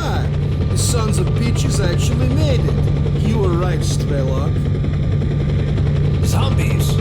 Ha! The Sons of Peaches actually made it. You were right, S.T.A.L.K.E.R. Zombies!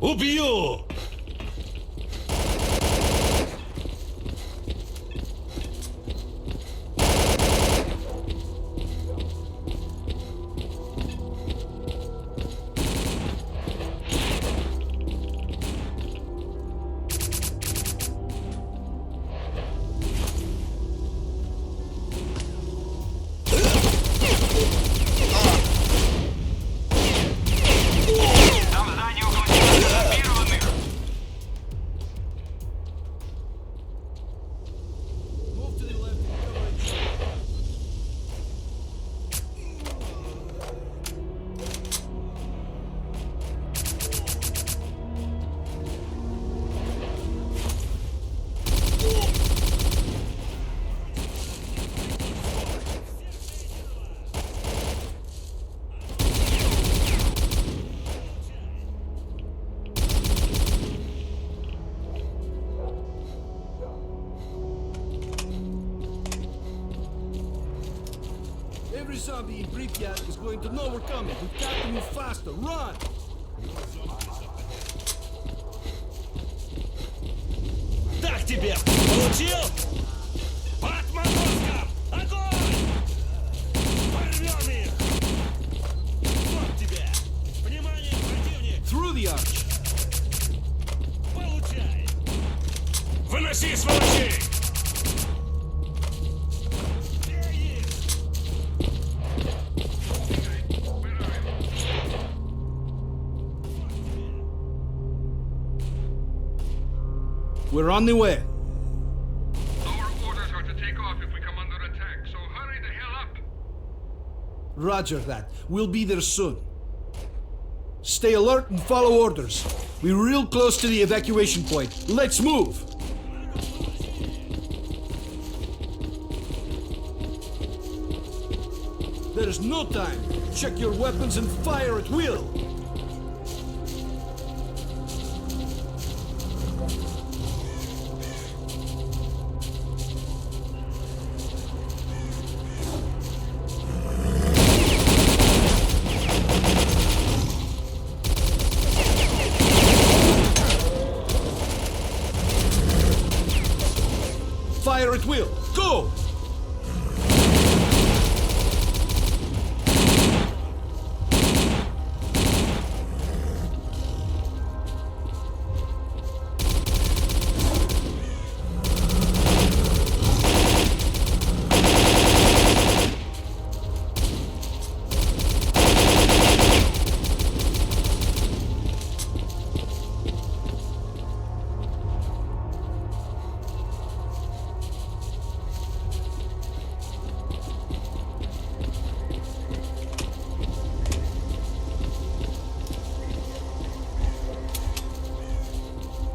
Убью! Every zombie in Pripyat is going to know we're coming. We've got to move faster. Run! Так тебе! Получил? По отморозкам! Огонь! Порвем их! Вот тебе! Внимание, противник! Through the arch! Получай! Выноси, сволочей! We're on the way. Our orders are to take off if we come under attack, so hurry the hell up! Roger that. We'll be there soon. Stay alert and follow orders. We're real close to the evacuation point. Let's move! There's no time. Check your weapons and fire at will. Fire at will. Go!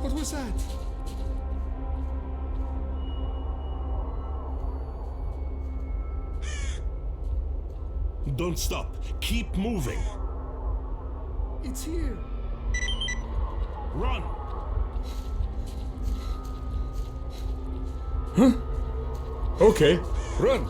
What was that? Don't stop. Keep moving. It's here. Run! Okay, run.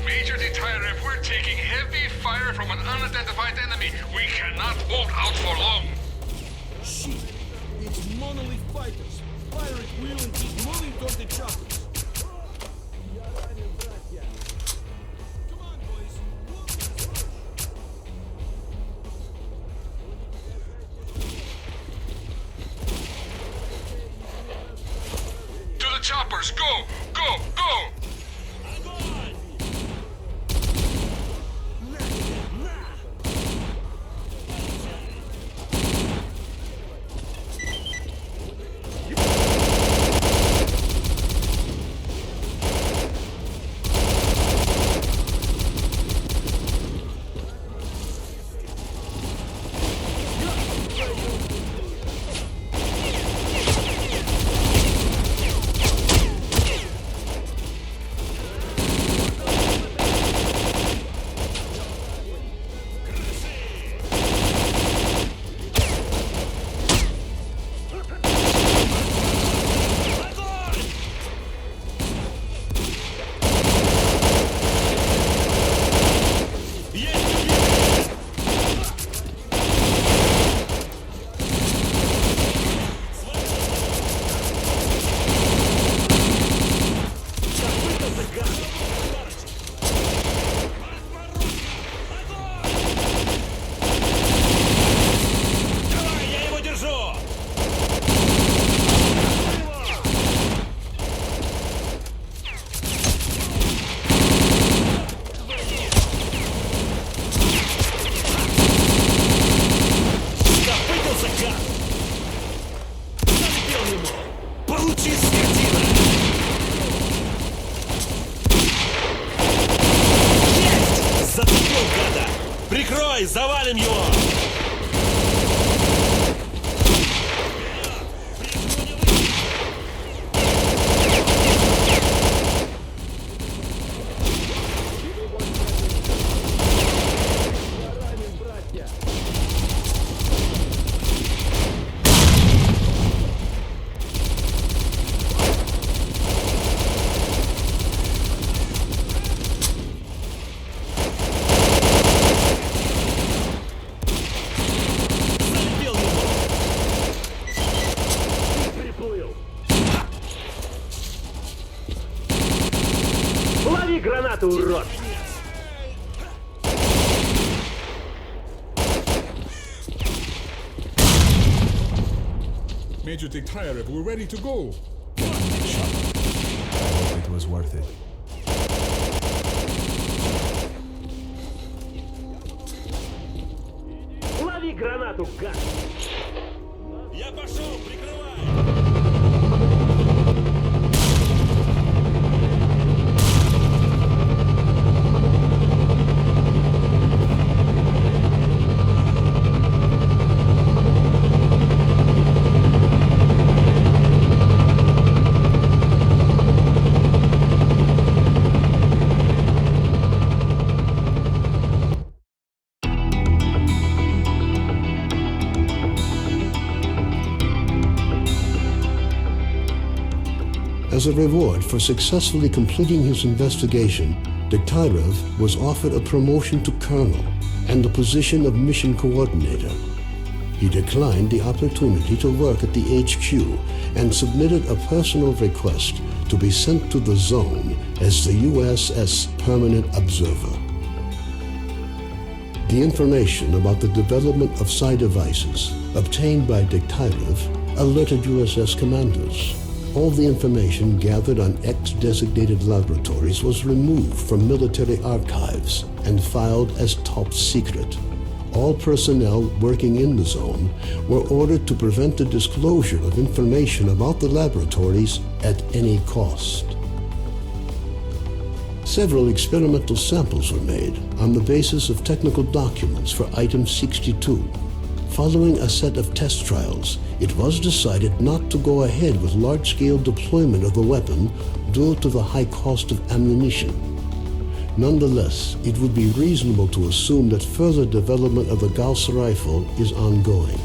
Major Detailer, if we're taking heavy fire from an unidentified enemy, we cannot hold out for long. Shit. It's monolith fighters. Fire at will and keep moving toward the choppers. Come on, boys. choppers! Go! Go! Go! Огонь! Давай, я его держу! Скопытился гад! Залепил ему! Получи, скотина! Есть! Зацепил гада! Прикрой, завалим его! Залепил ему! Приплыл. Лови гранату, урод! Major Dictatorov, we're ready to go. I hope it was worth it. Лови гранату, гад! Я пошел, прикрывай! As a reward for successfully completing his investigation, S.T.A.L.K.E.R was offered a promotion to colonel and the position of mission coordinator. He declined the opportunity to work at the HQ and submitted a personal request to be sent to the zone as the USS Permanent Observer. The information about the development of psi devices obtained by S.T.A.L.K.E.R alerted USS commanders. All the information gathered on X-designated laboratories was removed from military archives and filed as top secret. All personnel working in the zone were ordered to prevent the disclosure of information about the laboratories at any cost. Several experimental samples were made on the basis of technical documents for Item 62. Following a set of test trials, it was decided not to go ahead with large-scale deployment of the weapon due to the high cost of ammunition. Nonetheless, it would be reasonable to assume that further development of the Gauss rifle is ongoing.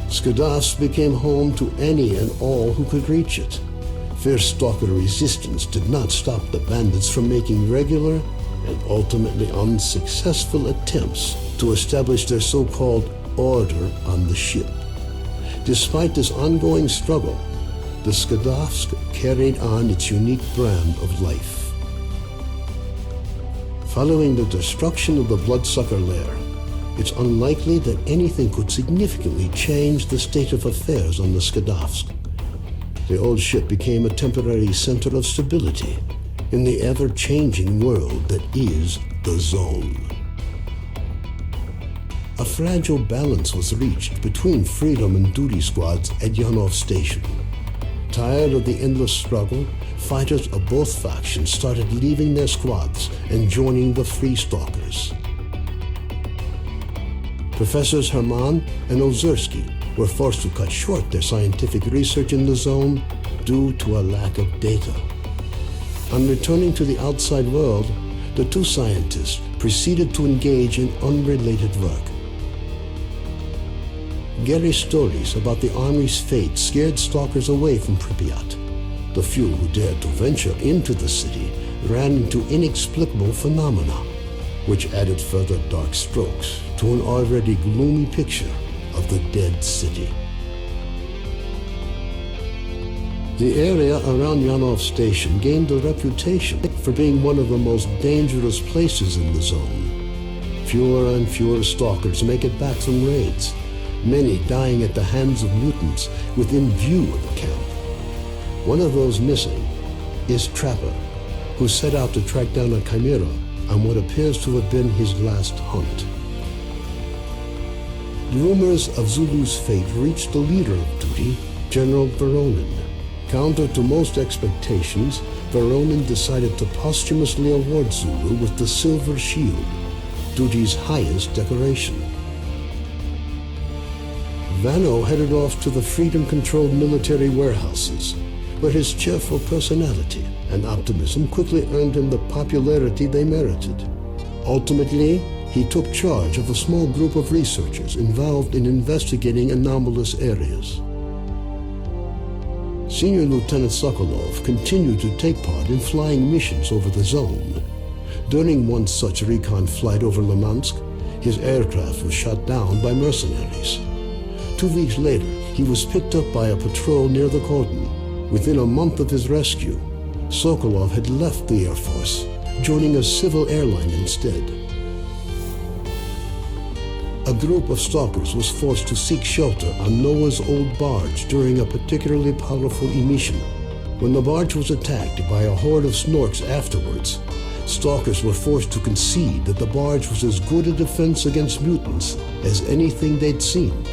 Skadovsk became home to any and all who could reach it. Fierce Stalker resistance did not stop the bandits from making regular and ultimately unsuccessful attempts to establish their so-called order on the ship. Despite this ongoing struggle, the Skadovsk carried on its unique brand of life. Following the destruction of the bloodsucker lair, it's unlikely that anything could significantly change the state of affairs on the Skadovsk. the old ship became a temporary center of stability in the ever-changing world that is the Zone. A fragile balance was reached between freedom and duty squads at Yanov Station. Tired of the endless struggle, fighters of both factions started leaving their squads and joining the Free Stalkers. Professors Herman and Ozerski were forced to cut short their scientific research in the Zone due to a lack of data. On returning to the outside world, the two scientists proceeded to engage in unrelated work. Gary's stories about the Army's fate scared stalkers away from Pripyat. The few who dared to venture into the city ran into inexplicable phenomena, which added further dark strokes to an already gloomy picture of the dead city. The area around Yanov Station gained a reputation for being one of the most dangerous places in the Zone. Fewer and fewer stalkers make it back from raids, many dying at the hands of mutants within view of the camp. One of those missing is Trapper, who set out to track down a chimera on what appears to have been his last hunt. Rumors of Zulu's fate reached the leader of duty, General Veronin. Counter to most expectations, Veronin decided to posthumously award Zulu with the Silver Shield, duty's highest decoration. Vano headed off to the freedom-controlled military warehouses, where his cheerful personality and optimism quickly earned him the popularity they merited. Ultimately, he took charge of a small group of researchers involved in investigating anomalous areas. Senior Lieutenant Sokolov continued to take part in flying missions over the Zone. During one such recon flight over Limansk, his aircraft was shot down by mercenaries. 2 weeks later, he was picked up by a patrol near the cordon. Within a month of his rescue, Sokolov had left the Air Force, joining a civil airline instead. A group of stalkers was forced to seek shelter on Noah's old barge during a particularly powerful emission. When the barge was attacked by a horde of snorks afterwards, stalkers were forced to concede that the barge was as good a defense against mutants as anything they'd seen.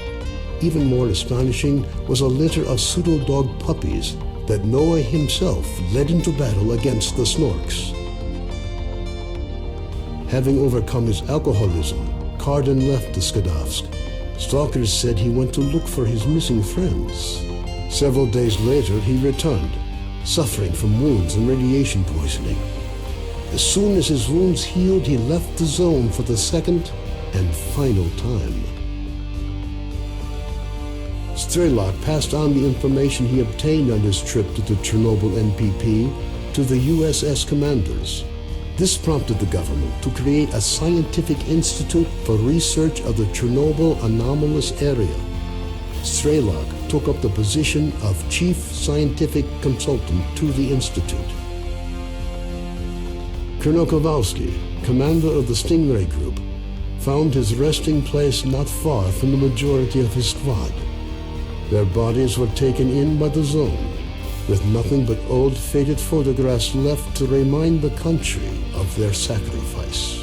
Even more astonishing was a litter of pseudo-dog puppies that Noah himself led into battle against the snorks. Having overcome his alcoholism, Cardin left the Skadovsk. Stalkers said he went to look for his missing friends. Several days later, he returned, suffering from wounds and radiation poisoning. As soon as his wounds healed, he left the Zone for the second and final time. S.T.A.L.K.E.R passed on the information he obtained on his trip to the Chernobyl NPP to the USS commanders. This prompted the government to create a scientific institute for research of the Chernobyl anomalous area. S.T.A.L.K.E.R took up the position of chief scientific consultant to the institute. Colonel Kowalski, commander of the Stingray Group, found his resting place not far from the majority of his squad. Their bodies were taken in by the Zone, with nothing but old faded photographs left to remind the country of their sacrifice.